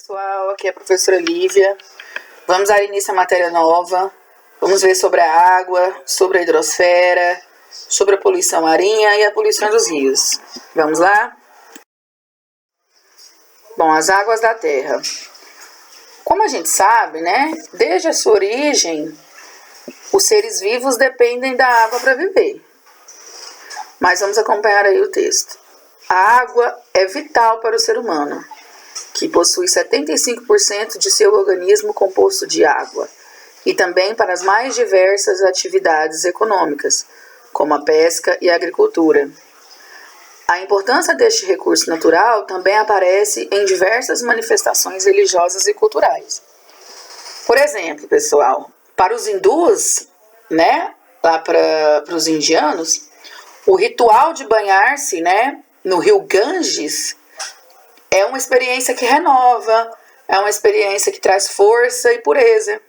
pessoal, aqui é a professora Lívia. Vamos dar início à matéria nova. Vamos ver sobre a água, sobre a hidrosfera, sobre a poluição marinha e a poluição dos rios. Vamos lá? Bom, as águas da Terra. Como a gente sabe, né? Desde a sua origem, os seres vivos dependem da água para viver. Mas vamos acompanhar aí o texto. A água é vital para o ser humano, que possui 75% de seu organismo composto de água, e também para as mais diversas atividades econômicas, como a pesca e a agricultura. A importância deste recurso natural também aparece em diversas manifestações religiosas e culturais. Por exemplo, pessoal, para os hindus, né, lá para os indianos, o ritual de banhar-se, né, no rio Ganges é uma experiência que renova, é uma experiência que traz força e pureza.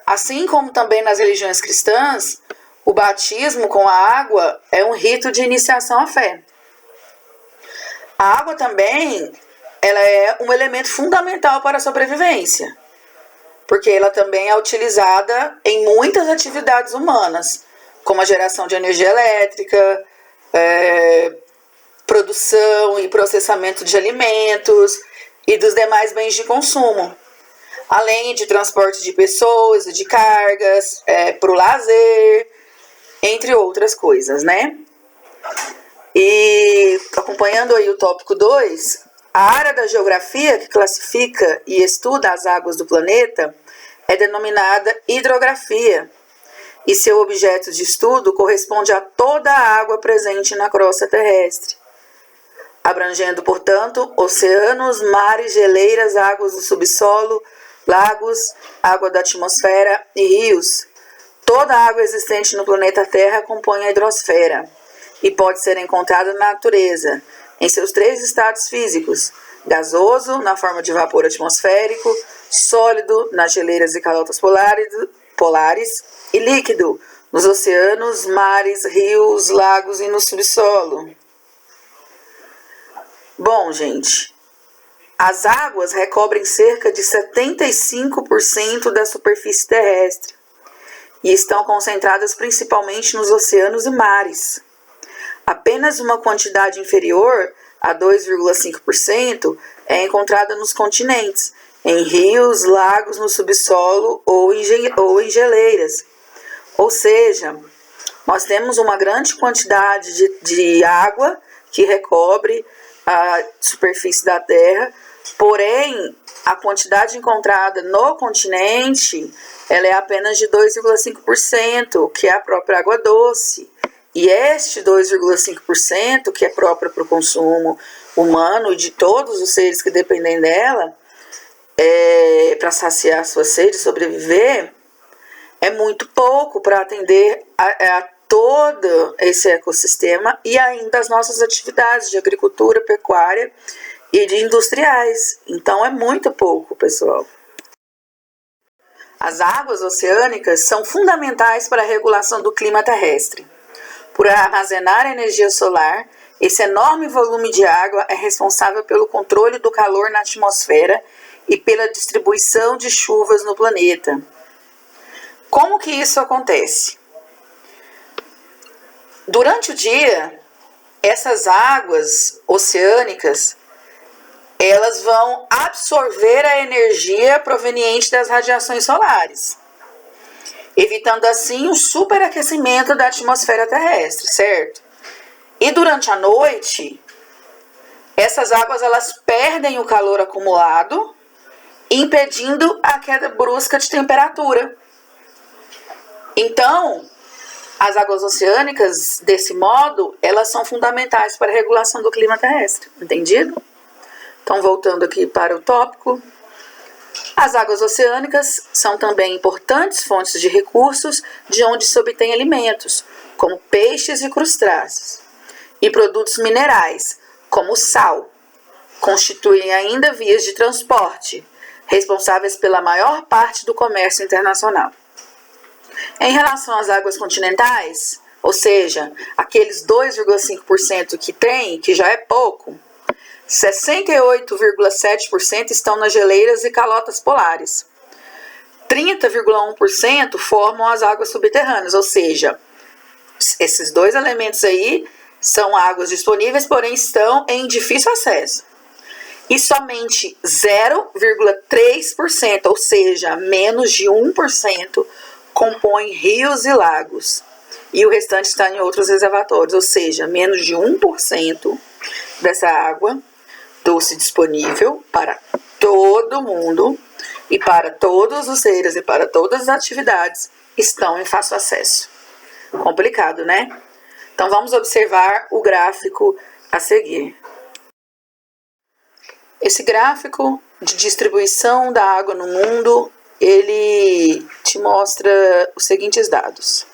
Assim como também nas religiões cristãs, o batismo com a água é um rito de iniciação à fé. A água também ela é um elemento fundamental para a sobrevivência, porque ela também é utilizada em muitas atividades humanas, como a geração de energia elétrica, produção e processamento de alimentos e dos demais bens de consumo, além de transporte de pessoas e de cargas, para o lazer, entre outras coisas, né? E acompanhando aí o tópico 2, a área da geografia que classifica e estuda as águas do planeta é denominada hidrografia, e seu objeto de estudo corresponde a toda a água presente na crosta terrestre, abrangendo, portanto, oceanos, mares, geleiras, águas do subsolo, lagos, água da atmosfera e rios. Toda a água existente no planeta Terra compõe a hidrosfera e pode ser encontrada na natureza, em seus 3 estados físicos: gasoso, na forma de vapor atmosférico, sólido, nas geleiras e calotas polares, e líquido, nos oceanos, mares, rios, lagos e no subsolo. Bom, gente, as águas recobrem cerca de 75% da superfície terrestre e estão concentradas principalmente nos oceanos e mares. Apenas uma quantidade inferior a 2,5% é encontrada nos continentes, em rios, lagos, no subsolo ou em geleiras. Ou seja, nós temos uma grande quantidade de água que recobre a superfície da Terra, porém a quantidade encontrada no continente ela é apenas de 2,5%, que é a própria água doce. E este 2,5%, que é própria para o consumo humano e de todos os seres que dependem dela, para saciar a sua sede e sobreviver, é muito pouco para atender a todo esse ecossistema e ainda as nossas atividades de agricultura, pecuária e de industriais. Então é muito pouco, pessoal. As águas oceânicas são fundamentais para a regulação do clima terrestre. Por armazenar energia solar, esse enorme volume de água é responsável pelo controle do calor na atmosfera e pela distribuição de chuvas no planeta. Como que isso acontece? Durante o dia, essas águas oceânicas, elas vão absorver a energia proveniente das radiações solares, evitando assim o superaquecimento da atmosfera terrestre, certo? E durante a noite, essas águas elas perdem o calor acumulado, impedindo a queda brusca de temperatura. Então, as águas oceânicas, desse modo, elas são fundamentais para a regulação do clima terrestre, entendido? Então, voltando aqui para o tópico, as águas oceânicas são também importantes fontes de recursos de onde se obtém alimentos, como peixes e crustáceos, e produtos minerais, como o sal. Constituem ainda vias de transporte, responsáveis pela maior parte do comércio internacional. Em relação às águas continentais, ou seja, aqueles 2,5% que tem, que já é pouco, 68,7% estão nas geleiras e calotas polares. 30,1% formam as águas subterrâneas, ou seja, esses dois elementos aí são águas disponíveis, porém estão em difícil acesso. E somente 0,3%, ou seja, menos de 1%, compõem rios e lagos. E o restante está em outros reservatórios, ou seja, menos de 1% dessa água doce disponível para todo mundo e para todos os seres e para todas as atividades estão em fácil acesso. Complicado, né? Então vamos observar o gráfico a seguir. Esse gráfico de distribuição da água no mundo, ele te mostra os seguintes dados.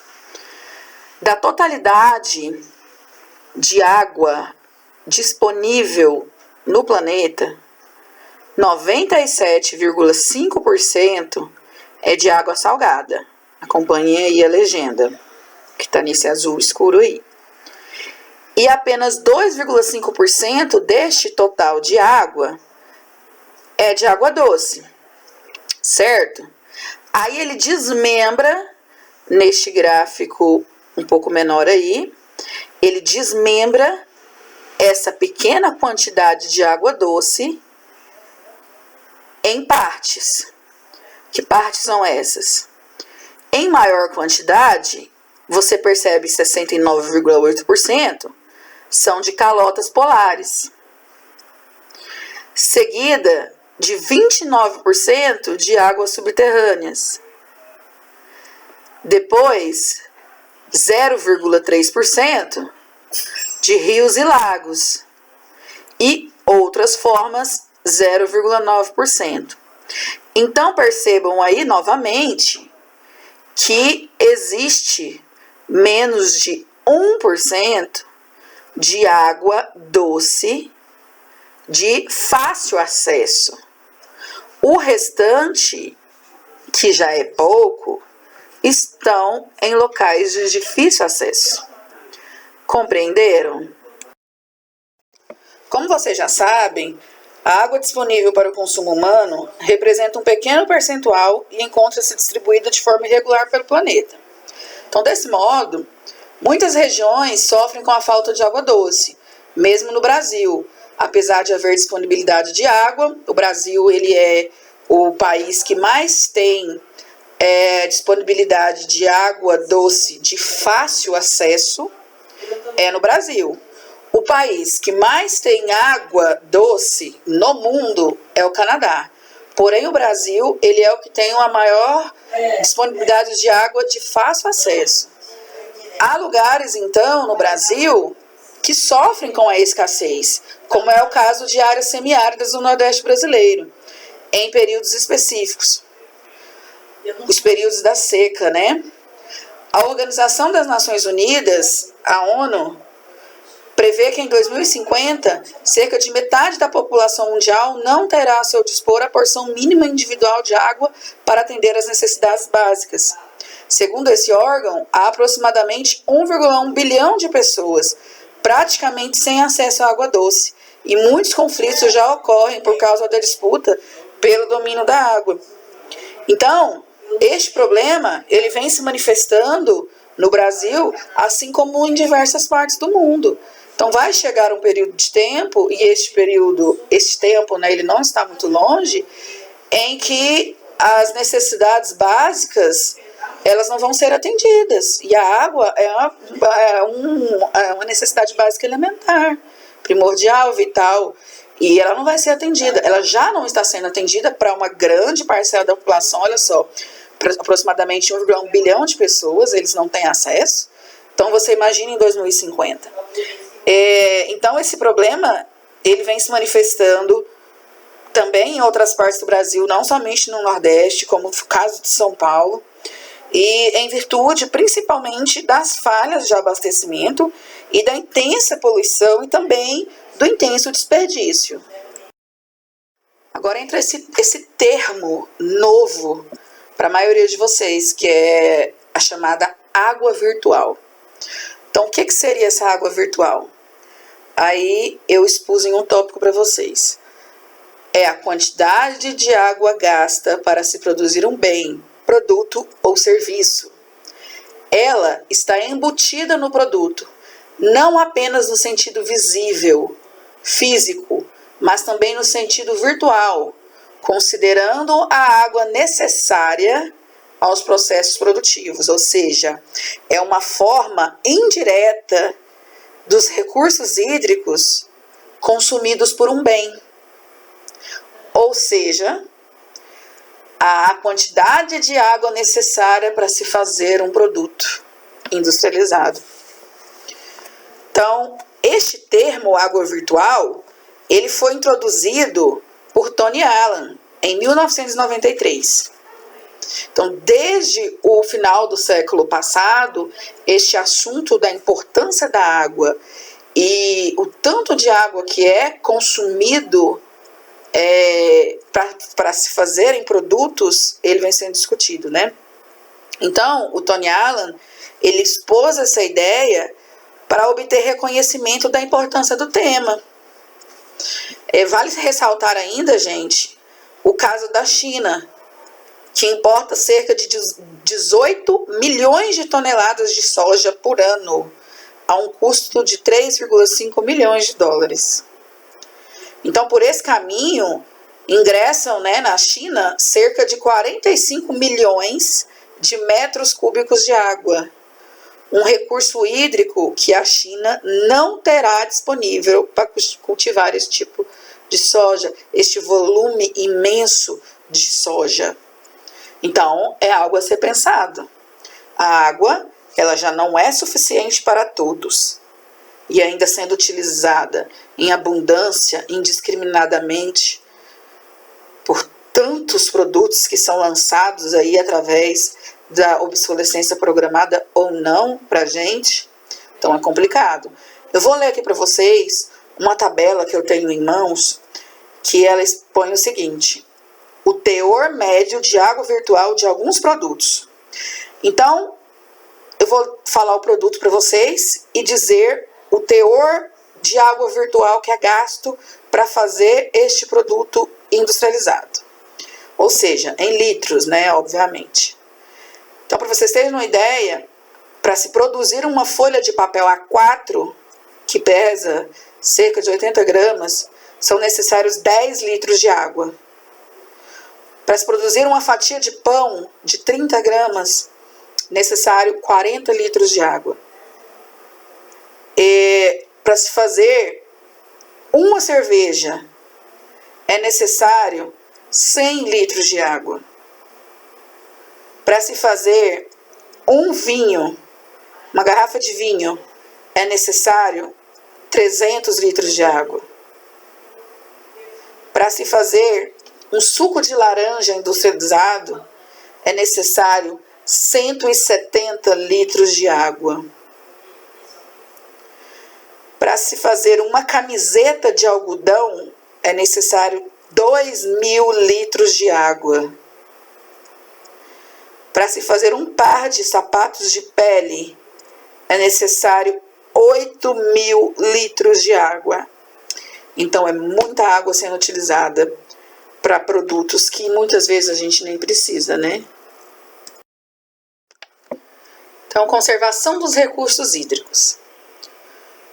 Da totalidade de água disponível no planeta, 97,5% é de água salgada. Acompanhe aí a legenda, que está nesse azul escuro aí. E apenas 2,5% deste total de água é de água doce, certo? Aí ele desmembra, neste gráfico um pouco menor aí, ele desmembra essa pequena quantidade de água doce em partes. Que partes são essas? Em maior quantidade, você percebe 69,8% são de calotas polares, seguida de 29% de águas subterrâneas. Depois, 0,3% de rios e lagos e outras formas 0,9%. Então percebam aí novamente que existe menos de 1% de água doce de fácil acesso. O restante, que já é pouco, estão em locais de difícil acesso. Compreenderam? Como vocês já sabem, a água disponível para o consumo humano representa um pequeno percentual e encontra-se distribuída de forma irregular pelo planeta. Então, desse modo, muitas regiões sofrem com a falta de água doce, mesmo no Brasil. Apesar de haver disponibilidade de água, o Brasil ele é o país que mais tem disponibilidade de água doce de fácil acesso, é no Brasil. O país que mais tem água doce no mundo é o Canadá. Porém, o Brasil ele é o que tem a maior disponibilidade de água de fácil acesso. Há lugares, então, no Brasil que sofrem com a escassez, como é o caso de áreas semiáridas do Nordeste brasileiro, em períodos específicos. Os períodos da seca, né? A Organização das Nações Unidas, a ONU, prevê que em 2050, cerca de metade da população mundial não terá a seu dispor a porção mínima individual de água para atender às necessidades básicas. Segundo esse órgão, há aproximadamente 1,1 bilhão de pessoas praticamente sem acesso à água doce, e muitos conflitos já ocorrem por causa da disputa pelo domínio da água. Então, este problema ele vem se manifestando no Brasil, assim como em diversas partes do mundo. Então vai chegar um período de tempo, e este tempo, né, ele não está muito longe, em que as necessidades básicas elas não vão ser atendidas. E a água é uma necessidade básica elementar, primordial, vital, e ela não vai ser atendida. Ela já não está sendo atendida para uma grande parcela da população, olha só, aproximadamente 1,1 bilhão de pessoas, eles não têm acesso. Então você imagina em 2050. Então esse problema ele vem se manifestando também em outras partes do Brasil, não somente no Nordeste, como o caso de São Paulo, e em virtude principalmente das falhas de abastecimento e da intensa poluição e também do intenso desperdício. Agora entra esse termo novo para a maioria de vocês, que é a chamada água virtual. Então, o que seria essa água virtual? aí eu expus em um tópico para vocês. É a quantidade de água gasta para se produzir um bem, produto ou serviço. Ela está embutida no produto, não apenas no sentido visível, físico, mas também no sentido virtual, considerando a água necessária aos processos produtivos, ou seja, é uma forma indireta dos recursos hídricos consumidos por um bem. Ou seja, a quantidade de água necessária para se fazer um produto industrializado. Então, este termo água virtual, ele foi introduzido por Tony Allen em 1993. Então, desde o final do século passado, este assunto da importância da água e o tanto de água que é consumido para se fazerem produtos, ele vem sendo discutido, né? Então, o Tony Allen, ele expôs essa ideia para obter reconhecimento da importância do tema. Vale ressaltar ainda, gente, o caso da China, que importa cerca de 18 milhões de toneladas de soja por ano, a um custo de 3,5 milhões de dólares. Então, por esse caminho, ingressam, na China cerca de 45 milhões de metros cúbicos de água, um recurso hídrico que a China não terá disponível para cultivar esse tipo de soja, este volume imenso de soja. Então, é algo a ser pensado. A água, ela já não é suficiente para todos. E ainda sendo utilizada em abundância, indiscriminadamente, por tantos produtos que são lançados aí através da obsolescência programada ou não para a gente, então é complicado. Eu vou ler aqui para vocês uma tabela que eu tenho em mãos, que ela expõe o seguinte: o teor médio de água virtual de alguns produtos. Então, eu vou falar o produto para vocês e dizer o teor de água virtual que é gasto para fazer este produto industrializado. Ou seja, em litros, obviamente. Então, para vocês terem uma ideia, para se produzir uma folha de papel A4, que pesa cerca de 80 gramas, são necessários 10 litros de água. Para se produzir uma fatia de pão de 30 gramas, necessário 40 litros de água. E para se fazer uma cerveja, é necessário 100 litros de água. Para se fazer um vinho, uma garrafa de vinho, é necessário 300 litros de água. Para se fazer um suco de laranja industrializado, é necessário 170 litros de água. Para se fazer uma camiseta de algodão, é necessário 2.000 litros de água. Para se fazer um par de sapatos de pele, é necessário 8.000 litros de água. Então, é muita água sendo utilizada para produtos que muitas vezes a gente nem precisa, Então, conservação dos recursos hídricos.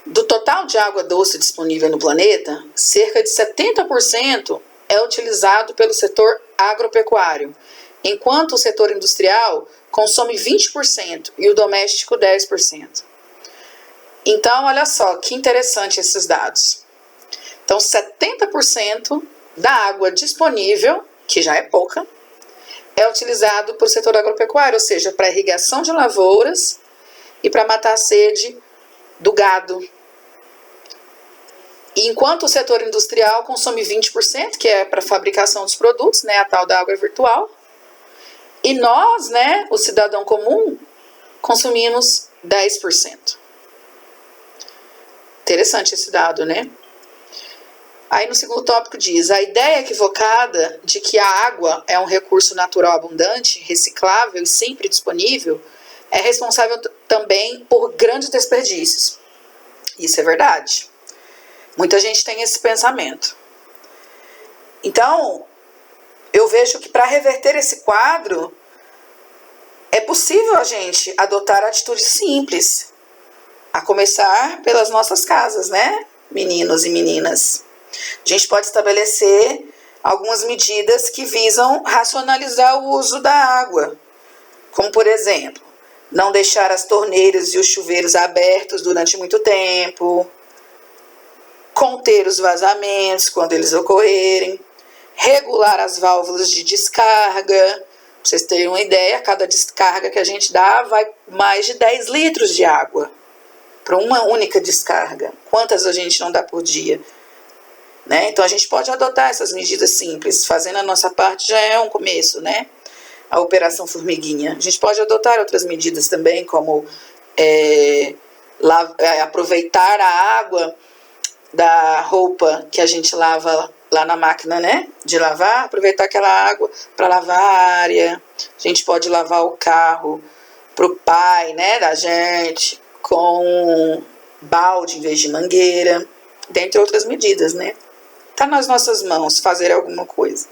Do total de água doce disponível no planeta, cerca de 70% é utilizado pelo setor agropecuário, enquanto o setor industrial consome 20% e o doméstico 10%. Então, olha só, que interessante esses dados. Então, 70% da água disponível, que já é pouca, é utilizado para o setor agropecuário, ou seja, para irrigação de lavouras e para matar a sede do gado. E enquanto o setor industrial consome 20%, que é para a fabricação dos produtos, a tal da água virtual, e nós, o cidadão comum, consumimos 10%. Interessante esse dado, Aí no segundo tópico diz: a ideia equivocada de que a água é um recurso natural abundante, reciclável e sempre disponível, é responsável também por grandes desperdícios. Isso é verdade. Muita gente tem esse pensamento. Então, eu vejo que para reverter esse quadro, é possível a gente adotar atitudes simples, a começar pelas nossas casas, né, meninos e meninas? A gente pode estabelecer algumas medidas que visam racionalizar o uso da água, como, por exemplo, não deixar as torneiras e os chuveiros abertos durante muito tempo, conter os vazamentos quando eles ocorrerem, regular as válvulas de descarga. Pra vocês terem uma ideia, cada descarga que a gente dá vai mais de 10 litros de água para uma única descarga. Quantas a gente não dá por dia? Né? Então a gente pode adotar essas medidas simples. Fazendo a nossa parte já é um começo, né? A operação formiguinha. A gente pode adotar outras medidas também, como aproveitar a água da roupa que a gente lava lá na máquina, né, de lavar, aproveitar aquela água para lavar a área. A gente pode lavar o carro pro pai, né, da gente, com balde em vez de mangueira, dentre outras medidas, né. Tá nas nossas mãos fazer alguma coisa.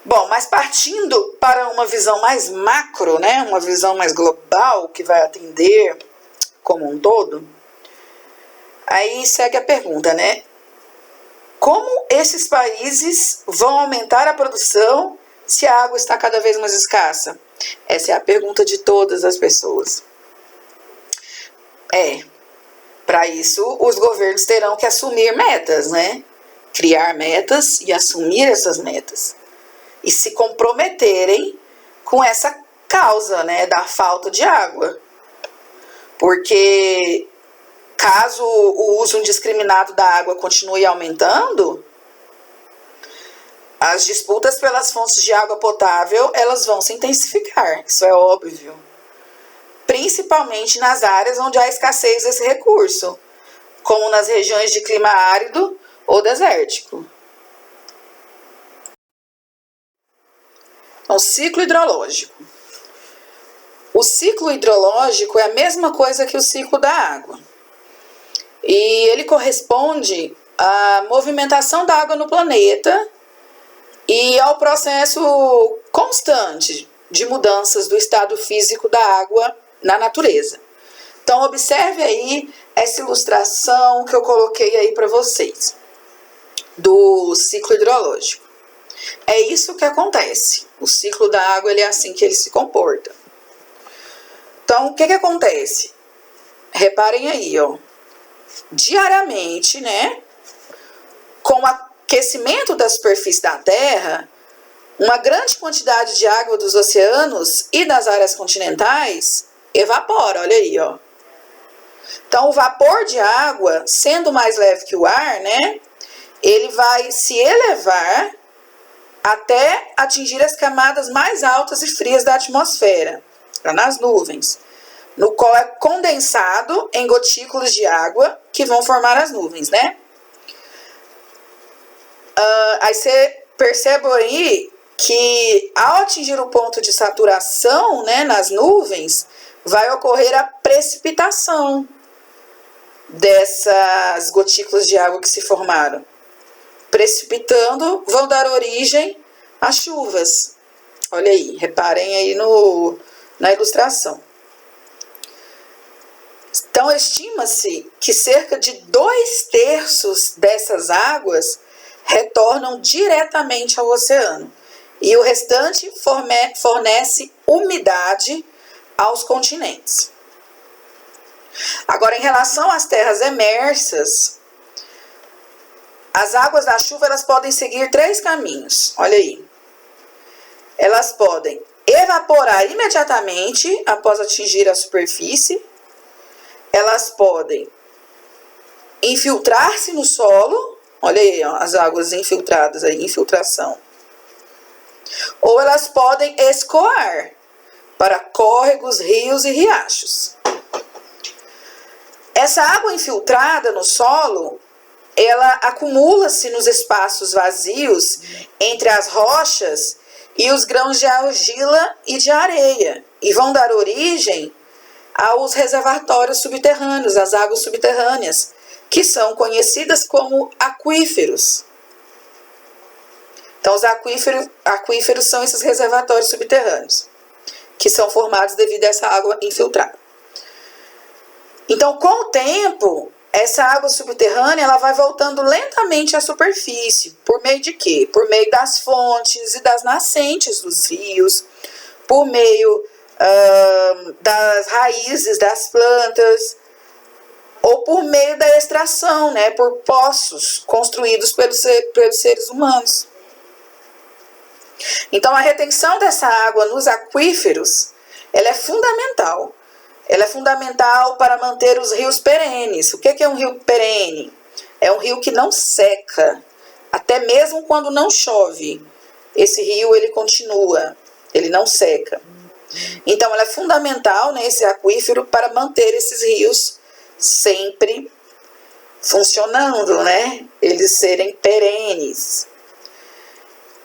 Bom, mas partindo para uma visão mais macro, né, uma visão mais global, que vai atender como um todo, aí segue a pergunta, né? Como esses países vão aumentar a produção se a água está cada vez mais escassa? Essa é a pergunta de todas as pessoas. Para isso, os governos terão que assumir metas, né? Criar metas e assumir essas metas. E se comprometerem com essa causa, né, da falta de água. Porque caso o uso indiscriminado da água continue aumentando, as disputas pelas fontes de água potável, elas vão se intensificar, isso é óbvio. Principalmente nas áreas onde há escassez desse recurso, como nas regiões de clima árido ou desértico. Então, ciclo hidrológico. O ciclo hidrológico é a mesma coisa que o ciclo da água. E ele corresponde à movimentação da água no planeta e ao processo constante de mudanças do estado físico da água na natureza. Então, observe aí essa ilustração que eu coloquei aí para vocês, do ciclo hidrológico. É isso que acontece. O ciclo da água, ele é assim que ele se comporta. Então, o que acontece? Reparem aí, ó. Diariamente, né, com o aquecimento da superfície da Terra, uma grande quantidade de água dos oceanos e das áreas continentais evapora, olha aí, ó. Então, o vapor de água, sendo mais leve que o ar, né, ele vai se elevar até atingir as camadas mais altas e frias da atmosfera, lá nas nuvens, no qual é condensado em gotículas de água que vão formar as nuvens, né? Aí você percebe aí que ao atingir o ponto de saturação, né, nas nuvens, vai ocorrer a precipitação dessas gotículas de água que se formaram. Precipitando, vão dar origem às chuvas. Olha aí, reparem aí na ilustração. Então, estima-se que cerca de 2/3 dessas águas retornam diretamente ao oceano e o restante fornece umidade aos continentes. Agora, em relação às terras emersas, as águas da chuva elas podem seguir 3 caminhos. Olha aí. Elas podem evaporar imediatamente após atingir a superfície. Elas podem infiltrar-se no solo. Olha aí, ó, as águas infiltradas, aí, infiltração. Ou elas podem escoar para córregos, rios e riachos. Essa água infiltrada no solo, ela acumula-se nos espaços vazios entre as rochas e os grãos de argila e de areia, e vão dar origem aos reservatórios subterrâneos, às águas subterrâneas, que são conhecidas como aquíferos. Então, os aquíferos são esses reservatórios subterrâneos, que são formados devido a essa água infiltrada. Então, com o tempo, essa água subterrânea ela vai voltando lentamente à superfície. Por meio de quê? Por meio das fontes e das nascentes dos rios, por meio das raízes das plantas, ou por meio da extração, né, por poços construídos pelos seres humanos. Então, a retenção dessa água nos aquíferos, ela é fundamental. Ela é fundamental para manter os rios perenes. O que é um rio perene? É um rio que não seca, até mesmo quando não chove. Esse rio, ele continua, ele não seca. Então, ela é fundamental, né, esse aquífero, para manter esses rios sempre funcionando, né? Eles serem perenes.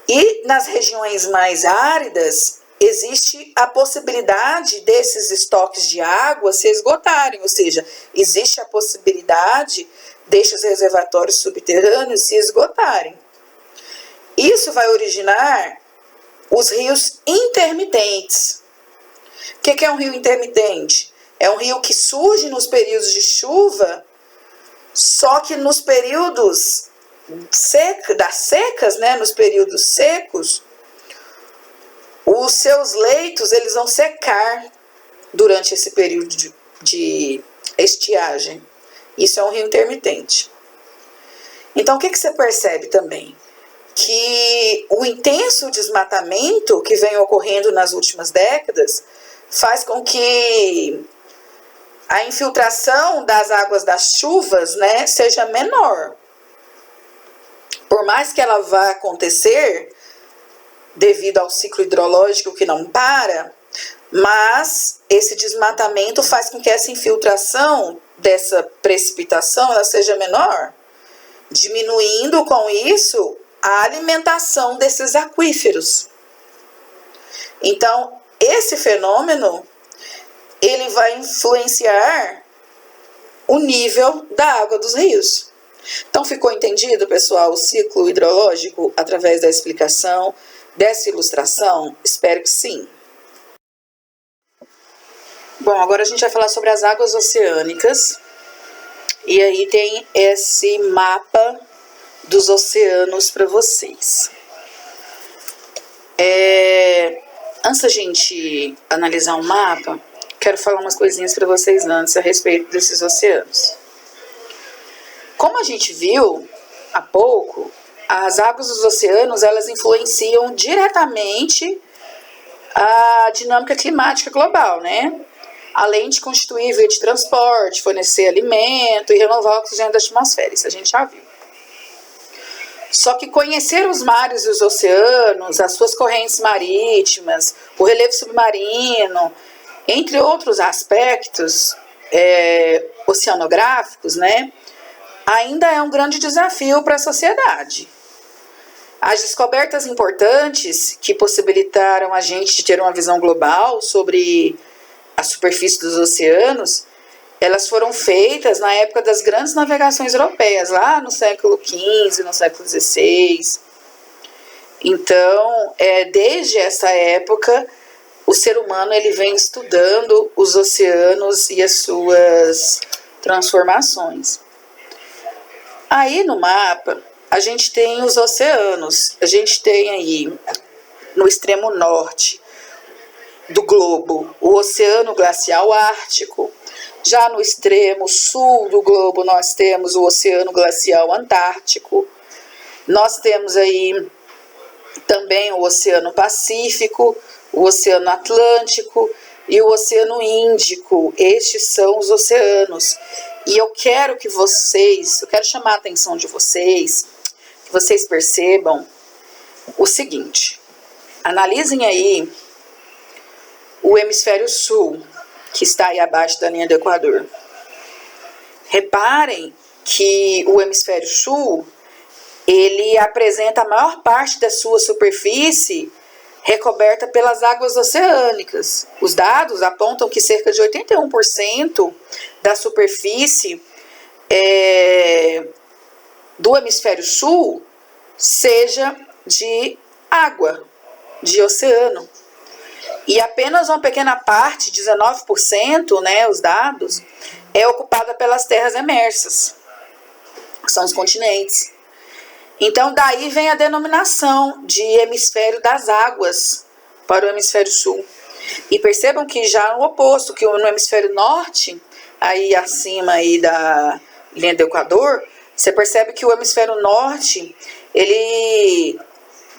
E nas regiões mais áridas, existe a possibilidade desses estoques de água se esgotarem, ou seja, existe a possibilidade desses reservatórios subterrâneos se esgotarem. Isso vai originar os rios intermitentes. O que é um rio intermitente? É um rio que surge nos períodos de chuva, só que nos períodos das secas, né, nos períodos secos, os seus leitos eles vão secar durante esse período de estiagem. Isso é um rio intermitente. Então, o que você percebe também? Que o intenso desmatamento que vem ocorrendo nas últimas décadas faz com que a infiltração das águas das chuvas, né, seja menor. Por mais que ela vá acontecer, devido ao ciclo hidrológico que não para, mas esse desmatamento faz com que essa infiltração dessa precipitação ela seja menor, diminuindo com isso a alimentação desses aquíferos. Então, esse fenômeno ele vai influenciar o nível da água dos rios. Então, ficou entendido, pessoal, o ciclo hidrológico através da explicação dessa ilustração? Espero que sim. Bom, agora a gente vai falar sobre as águas oceânicas. E aí tem esse mapa dos oceanos para vocês. Antes da gente analisar o mapa, quero falar umas coisinhas para vocês antes a respeito desses oceanos. Como a gente viu há pouco, as águas dos oceanos elas influenciam diretamente a dinâmica climática global, né? Além de constituir via de transporte, fornecer alimento e renovar o oxigênio da atmosfera, isso a gente já viu. Só que conhecer os mares e os oceanos, as suas correntes marítimas, o relevo submarino, entre outros aspectos oceanográficos, né? Ainda é um grande desafio para a sociedade. As descobertas importantes que possibilitaram a gente de ter uma visão global sobre a superfície dos oceanos, elas foram feitas na época das grandes navegações europeias, lá no século XV, no século XVI. Então, desde essa época, o ser humano ele vem estudando os oceanos e as suas transformações. Aí no mapa, a gente tem os oceanos. A gente tem aí, no extremo norte do globo, o Oceano Glacial Ártico. Já no extremo sul do globo, nós temos o Oceano Glacial Antártico. Nós temos aí também o Oceano Pacífico, o Oceano Atlântico e o Oceano Índico. Estes são os oceanos. E eu quero chamar a atenção de vocês, que vocês percebam o seguinte. Analisem aí o hemisfério sul, que está aí abaixo da linha do Equador. Reparem que o hemisfério sul, ele apresenta a maior parte da sua superfície recoberta pelas águas oceânicas. Os dados apontam que cerca de 81% da superfície do hemisfério sul seja de água, de oceano. E apenas uma pequena parte, 19%, né, os dados, é ocupada pelas terras emersas, que são os continentes. Então, daí vem a denominação de hemisfério das águas para o hemisfério sul. E percebam que já no oposto, que no hemisfério norte, aí acima aí da linha do Equador, você percebe que o hemisfério norte, ele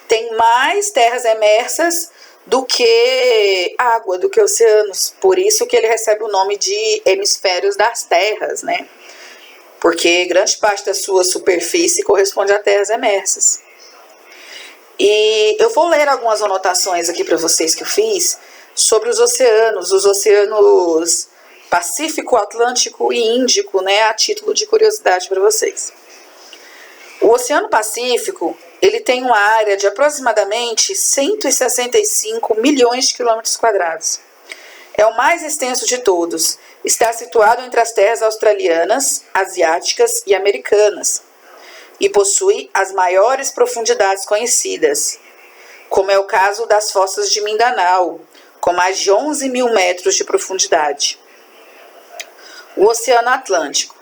tem mais terras emersas do que água, do que oceanos. Por isso que ele recebe o nome de hemisférios das terras, né? Porque grande parte da sua superfície corresponde a terras emersas. E eu vou ler algumas anotações aqui para vocês que eu fiz sobre os oceanos Pacífico, Atlântico e Índico, né, a título de curiosidade para vocês. O Oceano Pacífico, ele tem uma área de aproximadamente 165 milhões de quilômetros quadrados. É o mais extenso de todos. Está situado entre as terras australianas, asiáticas e americanas. E possui as maiores profundidades conhecidas, como é o caso das fossas de Mindanao, com mais de 11 mil metros de profundidade. O Oceano Atlântico.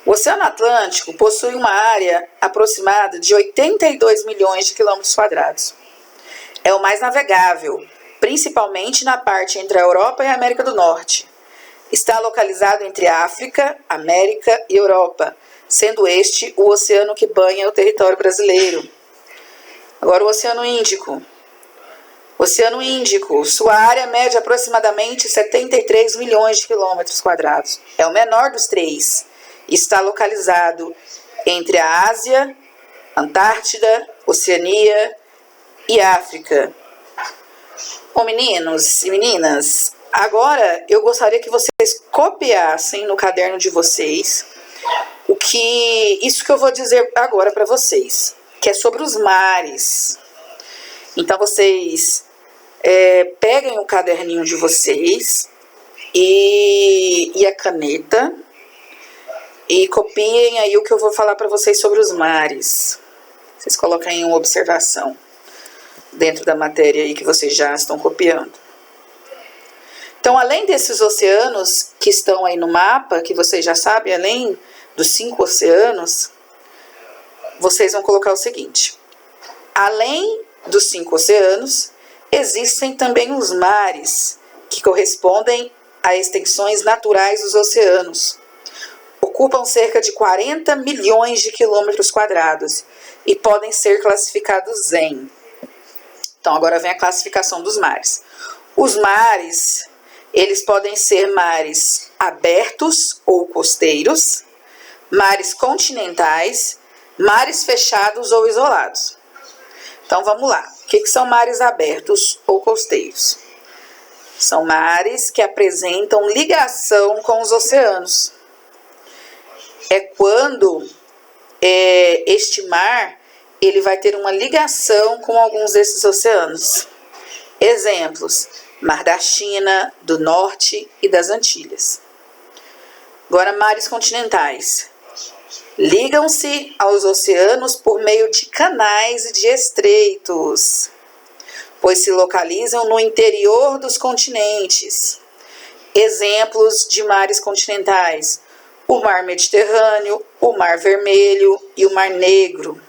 O Oceano Atlântico possui uma área aproximada de 82 milhões de quilômetros quadrados. É o mais navegável, principalmente na parte entre a Europa e a América do Norte. Está localizado entre África, América e Europa, sendo este o oceano que banha o território brasileiro. Agora o Oceano Índico. Oceano Índico, sua área mede aproximadamente 73 milhões de quilômetros quadrados. É o menor dos três. Está localizado entre a Ásia, Antártida, Oceania e África. Bom, meninos e meninas, agora eu gostaria que vocês copiassem no caderno de vocês isso que eu vou dizer agora para vocês, que é sobre os mares. Então vocês peguem o caderninho de vocês e a caneta e copiem aí o que eu vou falar para vocês sobre os mares. Vocês coloquem uma observação dentro da matéria aí que vocês já estão copiando. Então, além desses oceanos que estão aí no mapa, que vocês já sabem, além dos 5 oceanos, vocês vão colocar o seguinte: além dos 5 oceanos, existem também os mares, que correspondem a extensões naturais dos oceanos. Ocupam cerca de 40 milhões de quilômetros quadrados e podem ser classificados em... Então, agora vem a classificação dos mares. Os mares, eles podem ser mares abertos ou costeiros, mares continentais, mares fechados ou isolados. Então, vamos lá. O que são mares abertos ou costeiros? São mares que apresentam ligação com os oceanos. É quando este mar ele vai ter uma ligação com alguns desses oceanos. Exemplos: Mar da China, do Norte e das Antilhas. Agora, mares continentais. Ligam-se aos oceanos por meio de canais e de estreitos, pois se localizam no interior dos continentes. Exemplos de mares continentais: o Mar Mediterrâneo, o Mar Vermelho e o Mar Negro.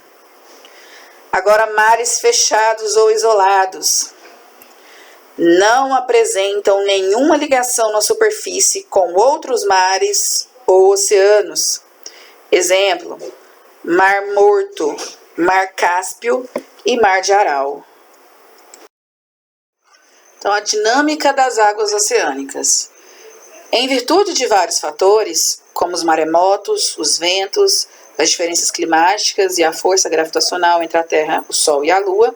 Agora, mares fechados ou isolados. Não apresentam nenhuma ligação na superfície com outros mares ou oceanos. Exemplo: Mar Morto, Mar Cáspio e Mar de Aral. Então, a dinâmica das águas oceânicas. Em virtude de vários fatores, como os maremotos, os ventos, as diferenças climáticas e a força gravitacional entre a Terra, o Sol e a Lua,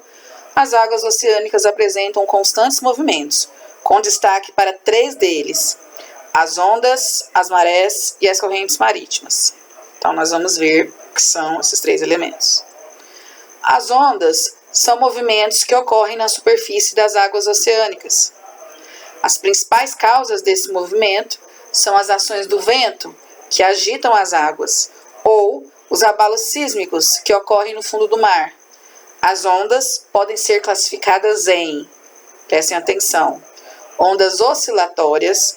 as águas oceânicas apresentam constantes movimentos, com destaque para 3 deles: as ondas, as marés e as correntes marítimas. Então, nós vamos ver o que são esses 3 elementos. As ondas são movimentos que ocorrem na superfície das águas oceânicas. As principais causas desse movimento são as ações do vento, que agitam as águas, ou os abalos sísmicos que ocorrem no fundo do mar. As ondas podem ser classificadas em, prestem atenção, ondas oscilatórias,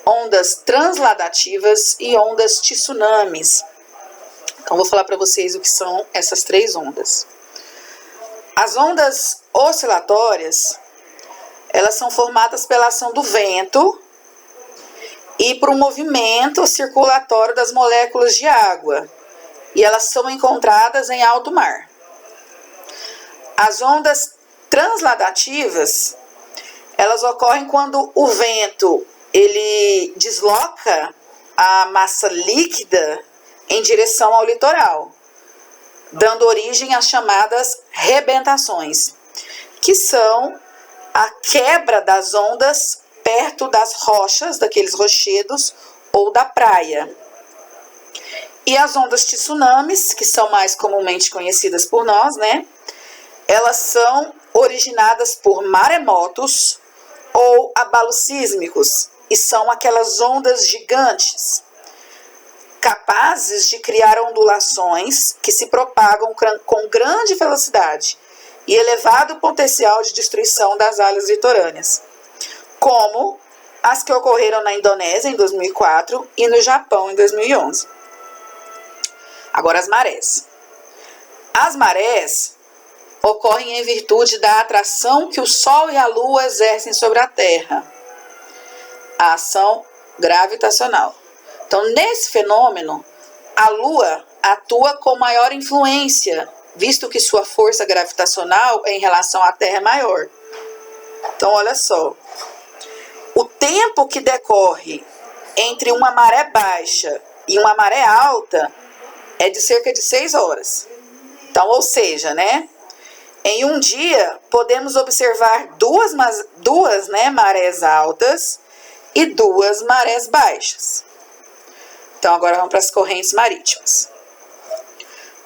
ondas transladativas e ondas tsunamis. Então, vou falar para vocês o que são essas três ondas. As ondas oscilatórias, elas são formadas pela ação do vento e por um movimento circulatório das moléculas de água, e elas são encontradas em alto mar. As ondas transladativas, elas ocorrem quando o vento ele desloca a massa líquida em direção ao litoral, dando origem às chamadas rebentações, que são a quebra das ondas perto das rochas, daqueles rochedos ou da praia. E as ondas tsunamis, que são mais comumente conhecidas por nós, né? Elas são originadas por maremotos ou abalos sísmicos, e são aquelas ondas gigantes, capazes de criar ondulações que se propagam com grande velocidade e elevado potencial de destruição das áreas litorâneas, como as que ocorreram na Indonésia em 2004 e no Japão em 2011. Agora as marés. As marés ocorrem em virtude da atração que o Sol e a Lua exercem sobre a Terra, a ação gravitacional. Então, nesse fenômeno, a Lua atua com maior influência, visto que sua força gravitacional em relação à Terra é maior. Então, olha só, o tempo que decorre entre uma maré baixa e uma maré alta é de cerca de 6 horas. Então, ou seja, né? Em um dia, podemos observar duas marés altas e 2 marés baixas. Então, agora vamos para as correntes marítimas.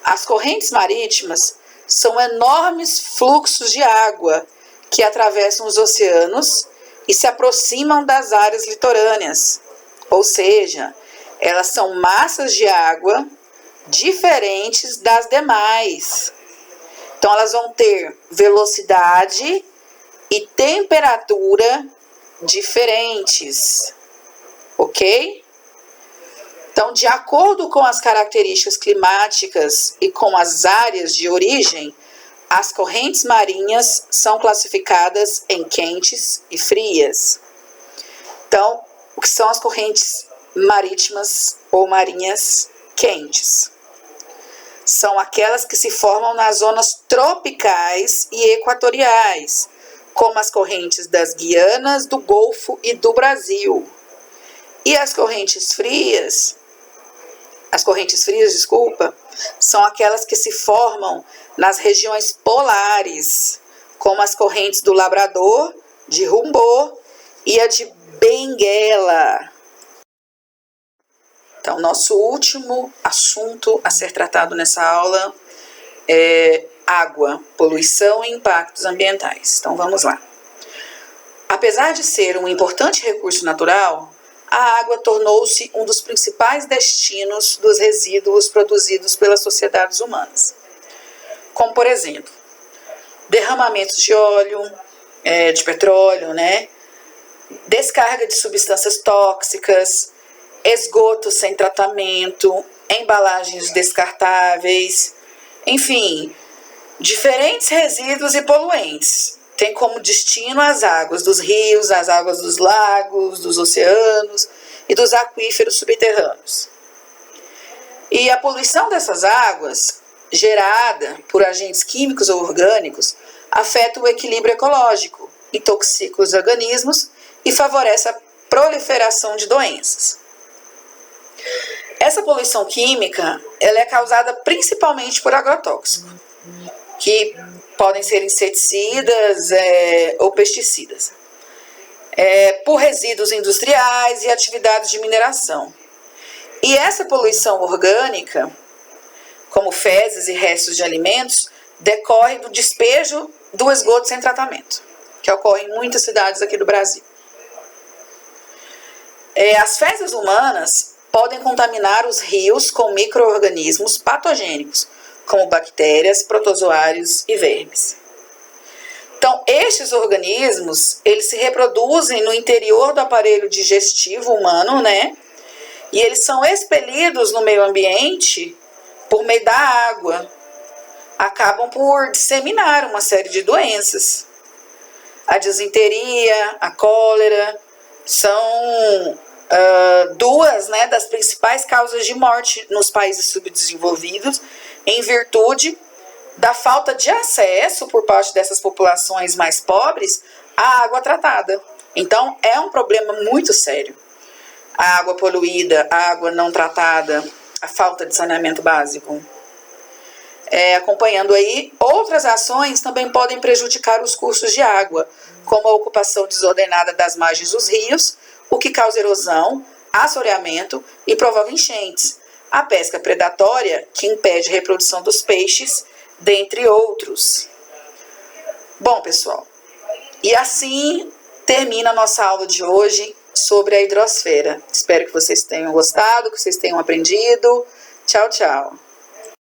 As correntes marítimas são enormes fluxos de água que atravessam os oceanos e se aproximam das áreas litorâneas. Ou seja, elas são massas de água diferentes das demais. Então, elas vão ter velocidade e temperatura diferentes, ok? Então, de acordo com as características climáticas e com as áreas de origem, as correntes marinhas são classificadas em quentes e frias. Então, o que são as correntes marítimas ou marinhas quentes? São aquelas que se formam nas zonas tropicais e equatoriais, como as correntes das Guianas, do Golfo e do Brasil. E as correntes frias, são aquelas que se formam nas regiões polares, como as correntes do Labrador, de Humboldt e a de Benguela. Então, nosso último assunto a ser tratado nessa aula é água, poluição e impactos ambientais. Então, vamos lá. Apesar de ser um importante recurso natural, a água tornou-se um dos principais destinos dos resíduos produzidos pelas sociedades humanas. Como, por exemplo, derramamentos de óleo, de petróleo, né? Descarga de substâncias tóxicas, esgotos sem tratamento, embalagens descartáveis, enfim, diferentes resíduos e poluentes. Tem como destino as águas dos rios, as águas dos lagos, dos oceanos e dos aquíferos subterrâneos. E a poluição dessas águas, gerada por agentes químicos ou orgânicos, afeta o equilíbrio ecológico, intoxica os organismos e favorece a proliferação de doenças. Essa poluição química ela é causada principalmente por agrotóxicos, que podem ser inseticidas ou pesticidas, por resíduos industriais e atividades de mineração. E essa poluição orgânica, como fezes e restos de alimentos, decorre do despejo do esgoto sem tratamento, que ocorre em muitas cidades aqui do Brasil. As fezes humanas podem contaminar os rios com micro-organismos patogênicos, como bactérias, protozoários e vermes. Então, estes organismos, eles se reproduzem no interior do aparelho digestivo humano, né? E eles são expelidos no meio ambiente por meio da água. Acabam por disseminar uma série de doenças. A disenteria, a cólera, são duas, né, das principais causas de morte nos países subdesenvolvidos, em virtude da falta de acesso por parte dessas populações mais pobres à água tratada. Então, é um problema muito sério. A água poluída, a água não tratada, a falta de saneamento básico. Acompanhando aí, outras ações também podem prejudicar os cursos de água, como a ocupação desordenada das margens dos rios, o que causa erosão, assoreamento e provoca enchentes. A pesca predatória, que impede a reprodução dos peixes, dentre outros. Bom, pessoal, e assim termina a nossa aula de hoje sobre a hidrosfera. Espero que vocês tenham gostado, que vocês tenham aprendido. Tchau, tchau.